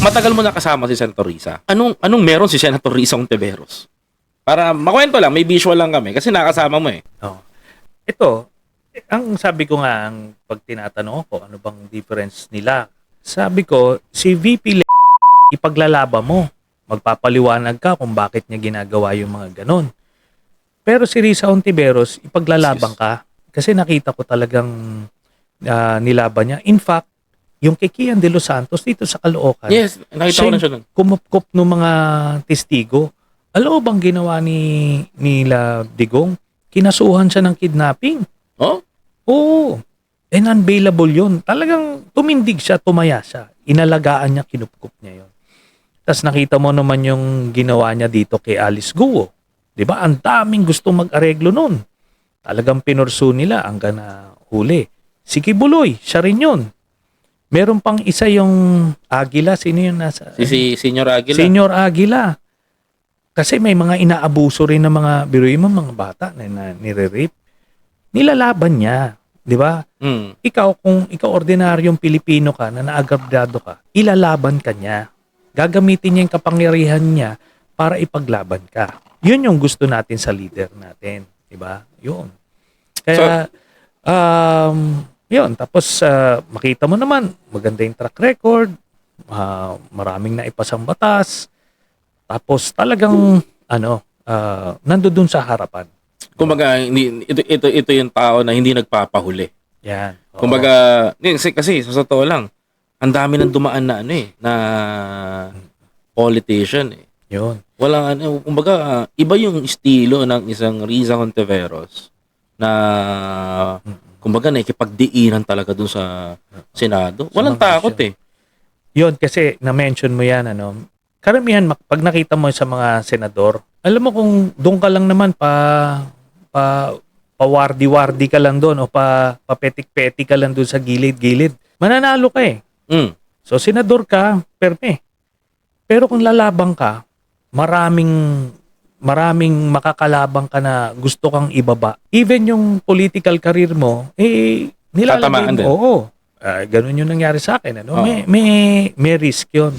Matagal mo nakasama si Senator Risa. Anong meron si Senator Risa Ontiveros? Para makwento lang, may visual lang kami kasi nakasama mo eh. Oh. Ito, ang sabi ko nga, pag tinatanong ko, ano bang difference nila? Sabi ko, si VP ipaglalaban mo. Magpapaliwanag ka kung bakit niya ginagawa yung mga ganon. Pero si Risa Ontiveros, ipaglalaban ka kasi nakita ko talagang nilaban niya. In fact, yung kay Kian De Los Santos dito sa Caloocan. Yes, nakita ko na siya nun. Kumupkup ng mga testigo. Alam mo bang ginawa nila Digong? Kinasuhan siya ng kidnapping. Oh? Oo. And unbailable yun. Talagang tumindig siya, tumaya siya. Inalagaan niya, kinupkup niya yun. Tapos nakita mo naman yung ginawa niya dito kay Alice Guo. Diba? Ang daming gusto mag-areglo nun. Talagang pinursu nila hanggang na huli. Si Kibuloy, siya rin yun. Meron pang isa yung Aguila. Sino yung nasa? Si Senior Aguila. Senior Aguila. Kasi may mga inaabuso rin ng mga biruin mo, mga bata na nire-rape. Nilalaban niya. Di ba? Ikaw, kung ikaw ordinaryong Pilipino ka na naagrabyado ka, ilalaban ka niya. Gagamitin niya yung kapangyarihan niya para ipaglaban ka. Yun yung gusto natin sa leader natin. Di ba? Yun. Kaya, yun. Tapos, makita mo naman, maganda yung track record, maraming naipasang batas, tapos talagang, nandoon sa harapan. Kumbaga, ito yung tao na hindi nagpapahuli. Yan. Oo. Kumbaga, kasi sa totoo lang, ang dami nang dumaan na na politician eh. Yun. Walang kumbaga, iba yung estilo ng isang Risa Ontiveros na kumbaga nakikipagdiinan talaga dun sa Senado. Walang takot eh. Yun, kasi na-mention mo yan, karamihan, pag nakita mo sa mga senador, alam mo kung doon ka lang naman pawardi-wardi ka lang doon o papetik-petik ka lang doon sa gilid-gilid, mananalo ka eh. So, senador ka, perme. Pero kung lalabang ka, maraming makakalabang ka na gusto kang ibaba. Even yung political career mo, nilalagay mo. Oo. Ganun yung nangyari sa akin. May risk yun.